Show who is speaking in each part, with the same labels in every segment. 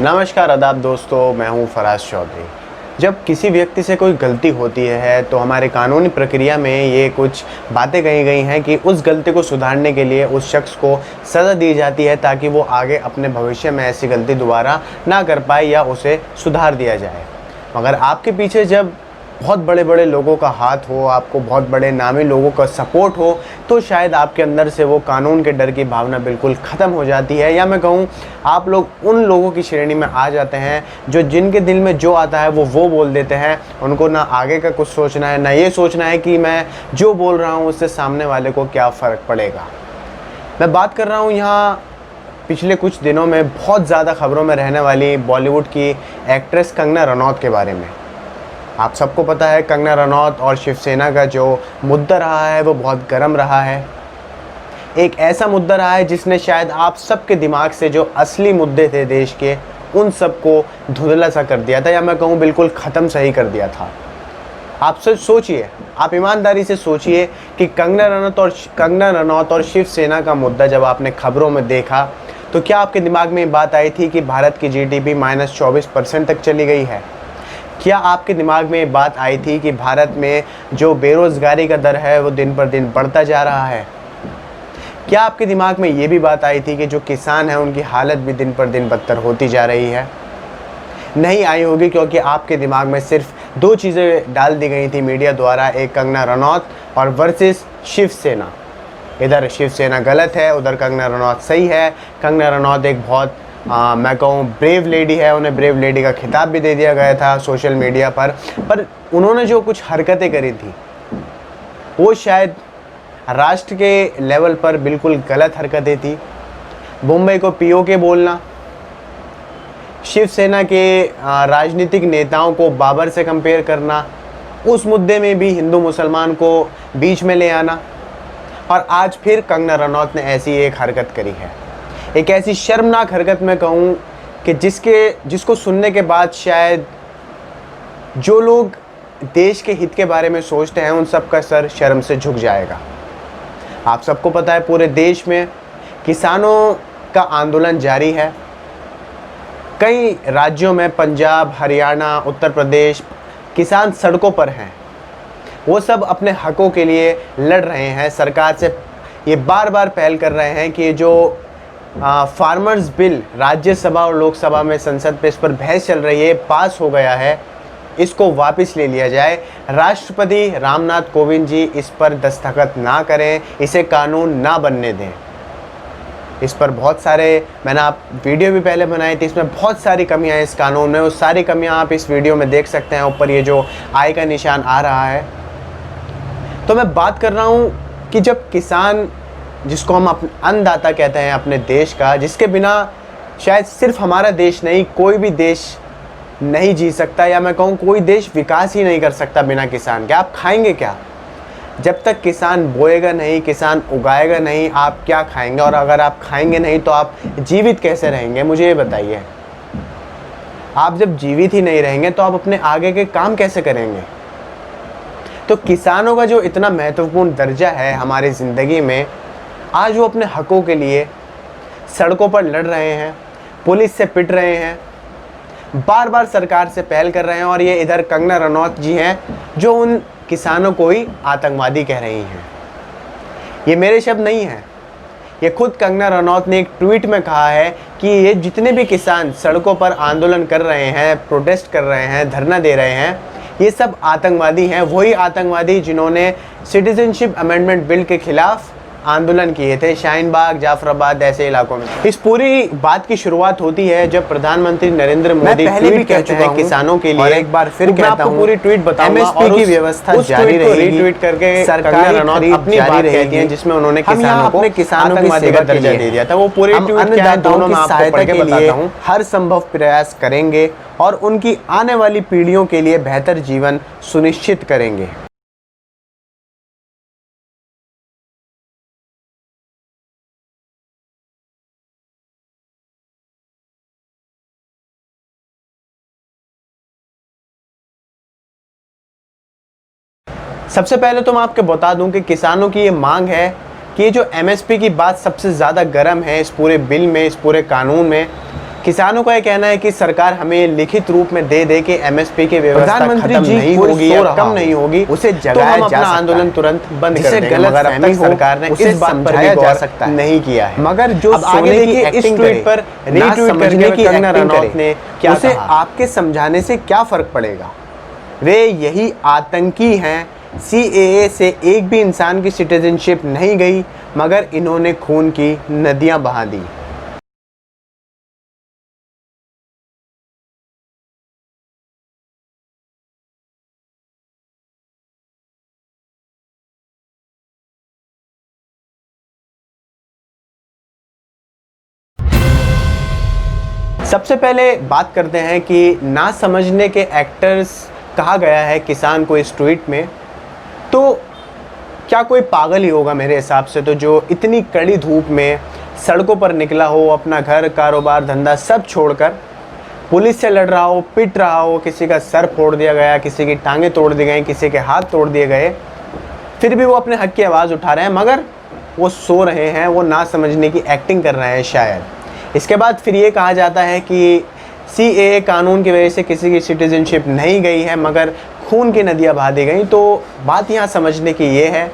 Speaker 1: नमस्कार आदाब दोस्तों, मैं हूं फराज चौधरी। जब किसी व्यक्ति से कोई गलती होती है तो हमारे कानूनी प्रक्रिया में ये कुछ बातें कही गई हैं कि उस गलती को सुधारने के लिए उस शख्स को सज़ा दी जाती है ताकि वो आगे अपने भविष्य में ऐसी गलती दोबारा ना कर पाए या उसे सुधार दिया जाए। मगर आपके पीछे जब बहुत बड़े बड़े लोगों का हाथ हो, आपको बहुत बड़े नामी लोगों का सपोर्ट हो, तो शायद आपके अंदर से वो कानून के डर की भावना बिल्कुल ख़त्म हो जाती है। या मैं कहूँ आप लोग उन लोगों की श्रेणी में आ जाते हैं जो जिनके दिल में जो आता है वो बोल देते हैं। उनको ना आगे का कुछ सोचना है, ना ये सोचना है कि मैं जो बोल रहा हूँ उससे सामने वाले को क्या फ़र्क पड़ेगा। मैं बात कर रहा हूँ यहाँ पिछले कुछ दिनों में बहुत ज़्यादा खबरों में रहने वाली बॉलीवुड की एक्ट्रेस कंगना रनौत के बारे में। आप सबको पता है कंगना रनौत और शिवसेना का जो मुद्दा रहा है वो बहुत गर्म रहा है। एक ऐसा मुद्दा रहा है जिसने शायद आप सबके दिमाग से जो असली मुद्दे थे देश के, उन सबको धुंधला सा कर दिया था, या मैं कहूँ बिल्कुल ख़त्म सही कर दिया था। आप सोचिए, आप ईमानदारी से सोचिए कि कंगना रनौत और शिवसेना का मुद्दा जब आपने खबरों में देखा तो क्या आपके दिमाग में ये बात आई थी कि भारत की GDP -24% तक चली गई है? क्या आपके दिमाग में ये बात आई थी कि भारत में जो बेरोज़गारी का दर है वो दिन पर दिन बढ़ता जा रहा है? क्या आपके दिमाग में ये भी बात आई थी कि जो किसान हैं उनकी हालत भी दिन पर दिन बदतर होती जा रही है? नहीं आई होगी, क्योंकि आपके दिमाग में सिर्फ दो चीज़ें डाल दी गई थी मीडिया द्वारा, एक कंगना रनौत और वर्सेस शिवसेना। इधर शिवसेना गलत है, उधर कंगना रनौत सही है। कंगना रनौत एक बहुत मैं कहूँ ब्रेव लेडी है, उन्हें ब्रेव लेडी का खिताब भी दे दिया गया था सोशल मीडिया पर उन्होंने जो कुछ हरकतें करी थी वो शायद राष्ट्र के लेवल पर बिल्कुल गलत हरकतें थी। मुंबई को POK बोलना, शिवसेना के राजनीतिक नेताओं को बाबर से कंपेयर करना, उस मुद्दे में भी हिंदू मुसलमान को बीच में ले आना, और आज फिर कंगना रनौत ने ऐसी एक हरकत करी है। एक ऐसी शर्मनाक हरकत मैं कहूँ कि जिसको सुनने के बाद शायद जो लोग देश के हित के बारे में सोचते हैं उन सब का सर शर्म से झुक जाएगा। आप सबको पता है पूरे देश में किसानों का आंदोलन जारी है। कई राज्यों में, पंजाब, हरियाणा, उत्तर प्रदेश, किसान सड़कों पर हैं। वो सब अपने हकों के लिए लड़ रहे हैं। सरकार से ये बार बार पहल कर रहे हैं कि जो फार्मर्स बिल राज्यसभा और लोकसभा में संसद पे इस पर बहस चल रही है, पास हो गया है, इसको वापस ले लिया जाए। राष्ट्रपति रामनाथ कोविंद जी इस पर दस्तखत ना करें, इसे कानून ना बनने दें। इस पर बहुत सारे मैंने आप वीडियो भी पहले बनाई थी, इसमें बहुत सारी कमियां हैं इस कानून में। वो सारी कमियां आप इस वीडियो में देख सकते हैं। ऊपर ये जो आई का निशान आ रहा है, तो मैं बात कर रहा हूँ कि जब किसान, जिसको हम अन्नदाता कहते हैं अपने देश का, जिसके बिना शायद सिर्फ हमारा देश नहीं कोई भी देश नहीं जी सकता, या मैं कहूँ कोई देश विकास ही नहीं कर सकता बिना किसान के। आप खाएंगे क्या? जब तक किसान बोएगा नहीं, किसान उगाएगा नहीं, आप क्या खाएंगे? और अगर आप खाएंगे नहीं तो आप जीवित कैसे रहेंगे? मुझे ये बताइए। आप जब जीवित ही नहीं रहेंगे तो आप अपने आगे के काम कैसे करेंगे? तो किसानों का जो इतना महत्वपूर्ण दर्जा है हमारी ज़िंदगी में, आज वो अपने हकों के लिए सड़कों पर लड़ रहे हैं, पुलिस से पिट रहे हैं, बार बार सरकार से पहल कर रहे हैं। और ये इधर कंगना रनौत जी हैं जो उन किसानों को ही आतंकवादी कह रही हैं। ये मेरे शब्द नहीं हैं, ये खुद कंगना रनौत ने एक ट्वीट में कहा है कि ये जितने भी किसान सड़कों पर आंदोलन कर रहे हैं, प्रोटेस्ट कर रहे हैं, धरना दे रहे हैं, ये सब आतंकवादी हैं। वही आतंकवादी जिन्होंने सिटीजनशिप अमेंडमेंट बिल के खिलाफ आंदोलन किए थे शाहीन बाग, जाफराबाद ऐसे इलाकों में। इस पूरी बात की शुरुआत होती है जब प्रधानमंत्री नरेंद्र मोदी ट्वीट कहते हैं किसानों के लिए। और एक बार फिर कहता हूं, पूरी ट्वीट बताऊंगा, MSP की व्यवस्था जारी रहेगी। रीट्वीट करके सरकार अपनी बात कहती है जिसमें उन्होंने किसानों को आतंकवादी का दर्जा दे दिया था। वो पूरी ट्वीट क्या है दोनों में आपको पढ़ के बताता हूं। हर संभव प्रयास करेंगे और उनकी आने वाली पीढ़ियों के लिए बेहतर जीवन सुनिश्चित करेंगे। सबसे पहले तो मैं आपको बता दूं कि किसानों की ये मांग है कि ये जो MSP की बात सबसे ज़्यादा गर्म है इस पूरे बिल में, इस पूरे कानून में, किसानों का यह कहना है कि सरकार हमें लिखित रूप में दे दे कि एमएसपी की व्यवस्था खत्म नहीं होगी या कम नहीं होगी, उसे जगाया जा सकता है। आंदोलन तुरंत बंद कर देंगे, मगर अब तक सरकार ने इस बात पर भी गौर नहीं किया है। मगर जो सोने की एक्टिंग ट्वीट पर रीट्वीट करने की कंगना रनौत ने क्या उसे आपके समझाने से क्या फर्क पड़ेगा? वे यही आतंकी हैं। सीएए से एक भी इंसान की सिटीजनशिप नहीं गई, मगर इन्होंने खून की नदियां बहा दी। सबसे पहले बात करते हैं कि ना समझने के एक्टर्स कहा गया है किसान को इस ट्वीट में। तो क्या कोई पागल ही होगा मेरे हिसाब से, तो जो इतनी कड़ी धूप में सड़कों पर निकला हो, अपना घर, कारोबार, धंधा सब छोड़कर पुलिस से लड़ रहा हो, पिट रहा हो, किसी का सर फोड़ दिया गया, किसी की टांगें तोड़ दी गई, किसी के हाथ तोड़ दिए गए, फिर भी वो अपने हक की आवाज़ उठा रहे हैं, मगर वो सो रहे हैं, वो ना समझने की एक्टिंग कर रहे हैं शायद। इसके बाद फिर ये कहा जाता है कि सीएए कानून की वजह से किसी की सिटीजनशिप नहीं गई है, मगर खून की नदियां बहा दी गई। तो बात यहाँ समझने की ये है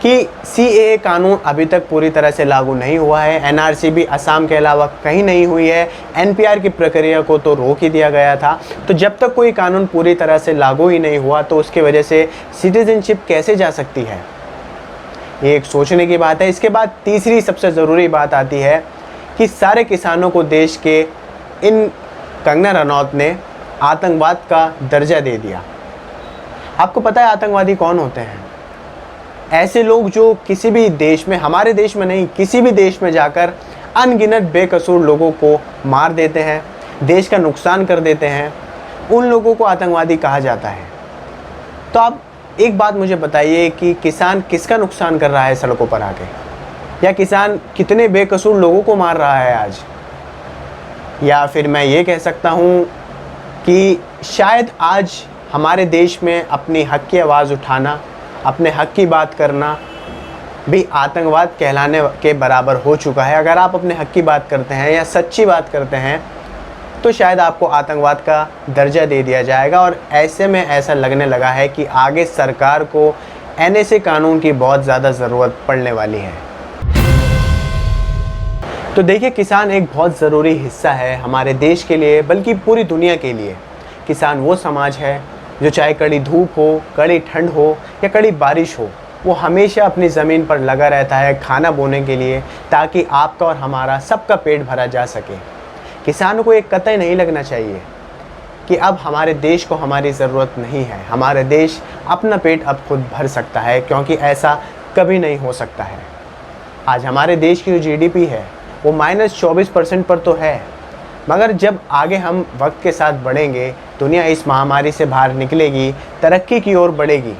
Speaker 1: कि सीएए कानून अभी तक पूरी तरह से लागू नहीं हुआ है। एनआरसी भी असम के अलावा कहीं नहीं हुई है। एनपीआर की प्रक्रिया को तो रोक ही दिया गया था। तो जब तक कोई कानून पूरी तरह से लागू ही नहीं हुआ, तो उसकी वजह से सिटीजनशिप कैसे जा सकती है, ये एक सोचने की बात है। इसके बाद तीसरी सबसे ज़रूरी बात आती है कि सारे किसानों को देश के इन कंगना रनौत ने आतंकवाद का दर्जा दे दिया। आपको पता है आतंकवादी कौन होते हैं? ऐसे लोग जो किसी भी देश में, हमारे देश में नहीं, किसी भी देश में जाकर अनगिनत बेकसूर लोगों को मार देते हैं, देश का नुकसान कर देते हैं, उन लोगों को आतंकवादी कहा जाता है। तो आप एक बात मुझे बताइए कि किसान किसका नुकसान कर रहा है सड़कों पर आके, या किसान कितने बेकसूर लोगों को मार रहा है आज? या फिर मैं ये कह सकता हूँ कि शायद आज हमारे देश में अपनी हक की आवाज़ उठाना, अपने हक की बात करना भी आतंकवाद कहलाने के बराबर हो चुका है। अगर आप अपने हक की बात करते हैं या सच्ची बात करते हैं, तो शायद आपको आतंकवाद का दर्जा दे दिया जाएगा। और ऐसे में ऐसा लगने लगा है कि आगे सरकार को एनएसए कानून की बहुत ज़्यादा ज़रूरत पड़ने वाली है। तो देखिए, किसान एक बहुत ज़रूरी हिस्सा है हमारे देश के लिए, बल्कि पूरी दुनिया के लिए। किसान वो समाज है जो चाहे कड़ी धूप हो, कड़ी ठंड हो या कड़ी बारिश हो, वो हमेशा अपनी ज़मीन पर लगा रहता है खाना बोने के लिए, ताकि आपका और हमारा सबका पेट भरा जा सके। किसानों को एक कतई नहीं लगना चाहिए कि अब हमारे देश को हमारी ज़रूरत नहीं है। हमारे देश अपना पेट अब खुद भर सकता है, क्योंकि ऐसा कभी नहीं हो सकता है। आज हमारे देश की जो जीडीपी है वो -24% पर तो है, मगर जब आगे हम वक्त के साथ बढ़ेंगे, दुनिया इस महामारी से बाहर निकलेगी, तरक्की की ओर बढ़ेगी,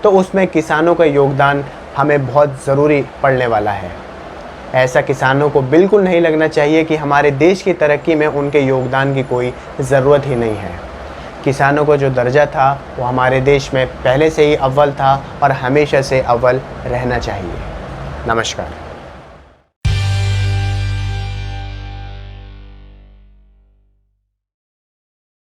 Speaker 1: तो उसमें किसानों का योगदान हमें बहुत ज़रूरी पड़ने वाला है। ऐसा किसानों को बिल्कुल नहीं लगना चाहिए कि हमारे देश की तरक्की में उनके योगदान की कोई ज़रूरत ही नहीं है। किसानों को जो दर्जा था वो हमारे देश में पहले से ही अव्वल था और हमेशा से अव्वल रहना चाहिए। नमस्कार।